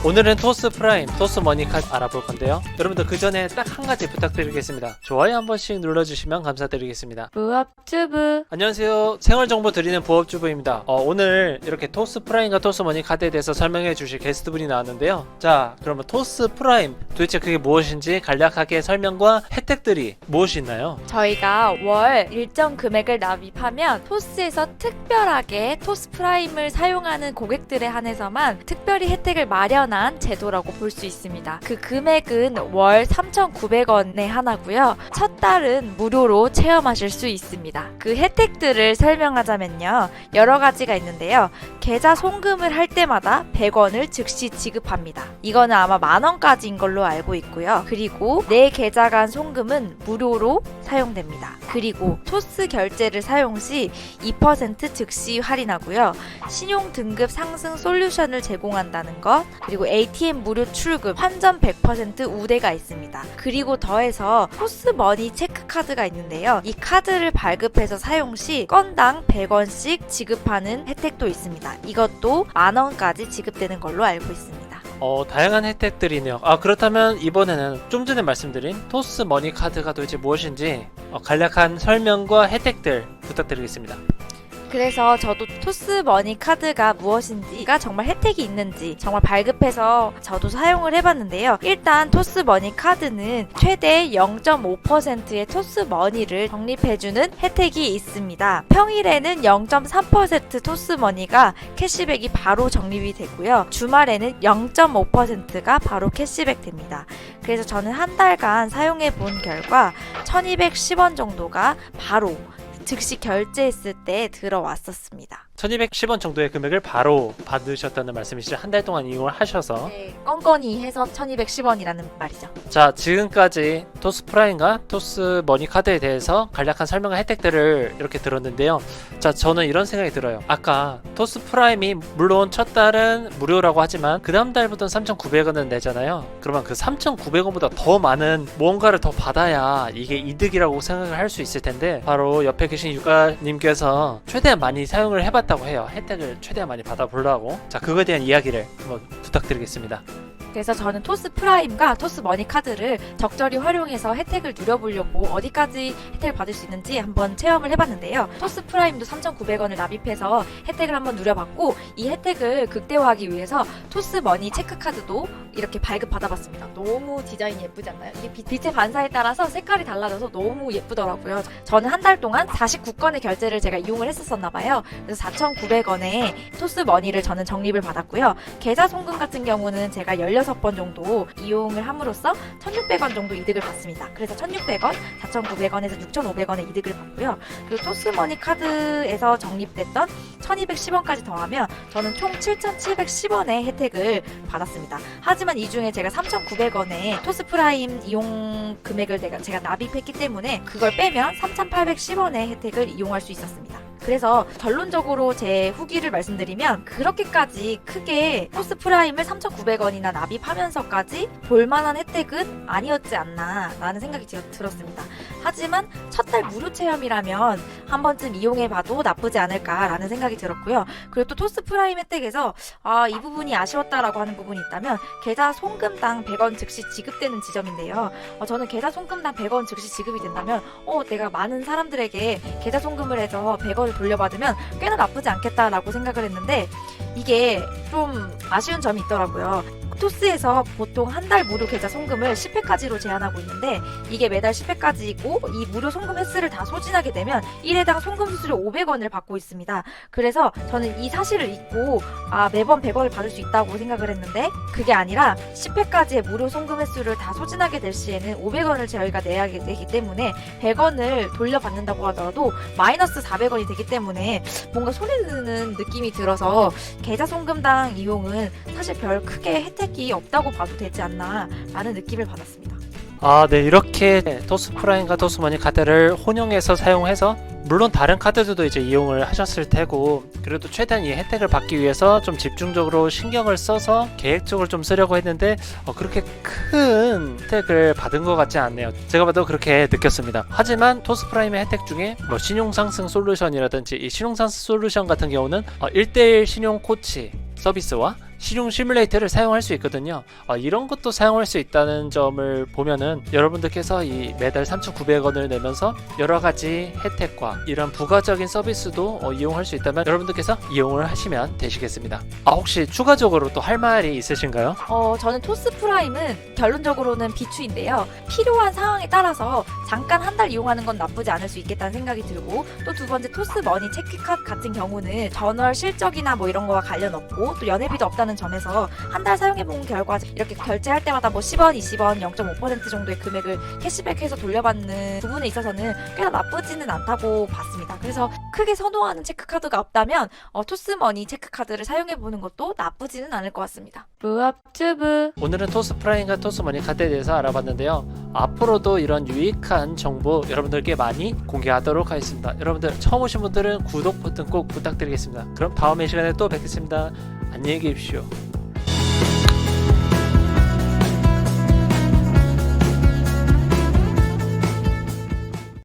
오늘은 토스 프라임, 토스 머니카드 알아볼 건데요. 여러분들 그 전에 딱 한 가지 부탁드리겠습니다. 좋아요 한 번씩 눌러주시면 감사드리겠습니다. 부업주부. 안녕하세요. 생활정보 드리는 부업주부입니다. 오늘 이렇게 토스 프라임과 토스 머니카드에 대해서 설명해 주실 게스트분이 나왔는데요. 자, 그러면 토스 프라임 도대체 그게 무엇인지 간략하게 설명과 혜택들이 무엇이 있나요? 저희가 월 일정 금액을 납입하면 토스에서 특별하게 토스 프라임을 사용하는 고객들에 한해서만 특별히 혜택을 마련한 제도라고 볼 수 있습니다. 그 금액은 월 3,900원에 하나고요. 첫 달은 무료로 체험하실 수 있습니다. 그 혜택들을 설명하자면요. 여러 가지가 있는데요. 계좌 송금을 할 때마다 100원을 즉시 지급합니다. 이거는 아마 만원까지인 걸로 알고 있고요. 그리고 내 계좌 간 송금은 무료로 사용됩니다. 그리고 토스 결제를 사용 시 2% 즉시 할인하고요. 신용 등급 상승 솔루션을 제공한다는 것, 그리고 ATM 무료 출금, 환전 100% 우대가 있습니다. 그리고 더해서 토스 머니 체크카드가 있는데요. 이 카드를 발급해서 사용 시 건당 100원씩 지급하는 혜택도 있습니다. 이것도 만원까지 지급되는 걸로 알고 있습니다. 다양한 혜택들이네요. 그렇다면 이번에는 좀 전에 말씀드린 토스 머니카드가 도대체 무엇인지 간략한 설명과 혜택들 부탁드리겠습니다. 그래서 저도 토스 머니 카드가 무엇인지가 정말 혜택이 있는지 정말 발급해서 저도 사용을 해봤는데요. 일단 토스 머니 카드는 최대 0.5%의 토스 머니를 적립해주는 혜택이 있습니다. 평일에는 0.3% 토스 머니가 캐시백이 바로 적립이 되고요. 주말에는 0.5%가 바로 캐시백 됩니다. 그래서 저는 한 달간 사용해 본 결과 1210원 정도가 바로 즉시 결제했을 때 들어왔었습니다. 1210원 정도의 금액을 바로 받으셨다는 말씀이시죠? 한 달 동안 이용을 하셔서. 네, 건건히 해서 1210원이라는 말이죠. 자, 지금까지 토스 프라임과 토스 머니카드에 대해서 간략한 설명과 혜택들을 이렇게 들었는데요. 자, 저는 이런 생각이 들어요. 아까 토스 프라임이 물론 첫 달은 무료라고 하지만 그 다음 달부터는 3,900원을 내잖아요. 그러면 그 3,900원보다 더 많은 무언가를 더 받아야 이게 이득이라고 생각을 할 수 있을 텐데, 바로 옆에 계신 유가님께서 최대한 많이 사용을 해봤다고 해요. 혜택을 최대한 많이 받아보려고. 자, 그거에 대한 이야기를 한번 부탁드리겠습니다. 그래서 저는 토스 프라임과 토스 머니 카드를 적절히 활용해서 혜택을 누려보려고 어디까지 혜택을 받을 수 있는지 한번 체험을 해봤는데요. 토스 프라임도 3,900원을 납입해서 혜택을 한번 누려봤고, 이 혜택을 극대화하기 위해서 토스 머니 체크카드도 이렇게 발급받아봤습니다. 너무 디자인이 예쁘지 않나요? 이게 빛의 반사에 따라서 색깔이 달라져서 너무 예쁘더라고요. 저는 한 달 동안 49건의 결제를 제가 이용을 했었나봐요. 그래서 4,900원에 토스 머니를 저는 적립을 받았고요. 계좌 송금 같은 경우는 제가 16번 정도 이용을 함으로써 1,600원 정도 이득을 받습니다. 그래서 1,600원, 4,900원에서 6,500원의 이득을 받고요. 그리고 토스머니 카드에서 적립됐던 1,210원까지 더하면 저는 총 7,710원의 혜택을 받았습니다. 하지만 이 중에 제가 3,900원의 토스 프라임 이용 금액을 제가 납입했기 때문에 그걸 빼면 3,810원의 혜택을 이용할 수 있었습니다. 그래서 결론적으로 제 후기를 말씀드리면 그렇게까지 크게 토스 프라임을 3,900원이나 납입하면서까지 볼만한 혜택은 아니었지 않나 라는 생각이 들었습니다. 하지만 첫 달 무료 체험이라면 한 번쯤 이용해봐도 나쁘지 않을까라는 생각이 들었고요. 그리고 또 토스 프라임 혜택에서 이 부분이 아쉬웠다라고 하는 부분이 있다면 계좌 송금당 100원 즉시 지급되는 지점인데요. 저는 계좌 송금당 100원 즉시 지급이 된다면 내가 많은 사람들에게 계좌 송금을 해서 100원을 돌려받으면 꽤나 나쁘지 않겠다라고 생각을 했는데, 이게 좀 아쉬운 점이 있더라고요. 토스에서 보통 한 달 무료 계좌 송금을 10회까지로 제한하고 있는데, 이게 매달 10회까지이고 이 무료 송금 횟수를 다 소진하게 되면 1회당 송금 수수료 500원을 받고 있습니다. 그래서 저는 이 사실을 잊고 매번 100원을 받을 수 있다고 생각을 했는데, 그게 아니라 10회까지의 무료 송금 횟수를 다 소진하게 될 시에는 500원을 저희가 내야 되기 때문에 100원을 돌려받는다고 하더라도 마이너스 400원이 되기 때문에 뭔가 손해드는 느낌이 들어서 계좌 송금당 이용은 사실 별 크게 혜택이 없다고 봐도 되지 않나 라는 느낌을 받았습니다. 네, 이렇게 토스 프라임과 토스 머니 카드를 혼용해서 사용해서, 물론 다른 카드들도 이제 이용을 하셨을 테고, 그래도 최대한 이 혜택을 받기 위해서 좀 집중적으로 신경을 써서 계획적으로 좀 쓰려고 했는데 그렇게 큰 혜택을 받은 것 같지 않네요. 제가 봐도 그렇게 느꼈습니다. 하지만 토스 프라임의 혜택 중에 신용상승 솔루션이라든지 이 신용상승 솔루션 같은 경우는 1:1 신용 코치 서비스와 신용 시뮬레이터를 사용할 수 있거든요. 이런 것도 사용할 수 있다는 점을 보면은 여러분들께서 이 매달 3,900원을 내면서 여러 가지 혜택과 이런 부가적인 서비스도 이용할 수 있다면 여러분들께서 이용을 하시면 되시겠습니다. 혹시 추가적으로 또 할 말이 있으신가요? 저는 토스 프라임은 결론적으로는 비추인데요. 필요한 상황에 따라서 잠깐 한 달 이용하는 건 나쁘지 않을 수 있겠다는 생각이 들고, 또 두 번째 토스 머니 체크카드 같은 경우는 전월 실적이나 뭐 이런 거와 관련 없고 또 연회비도 없다는 점에서 한 달 사용해본 결과 이렇게 결제할 때마다 뭐 10원, 20원, 0.5% 정도의 금액을 캐시백해서 돌려받는 부분에 있어서는 꽤나 나쁘지는 않다고 봤습니다. 그래서 크게 선호하는 체크카드가 없다면 토스 머니 체크카드를 사용해보는 것도 나쁘지는 않을 것 같습니다. 부업튜브. 오늘은 토스 프라임과 토스 머니 카드에 대해서 알아봤는데요. 앞으로도 이런 유익한 정보 여러분들께 많이 공개하도록 하겠습니다. 여러분들 처음 오신 분들은 구독 버튼 꼭 부탁드리겠습니다. 그럼 다음의 시간에 또 뵙겠습니다. 안녕히 계십시오.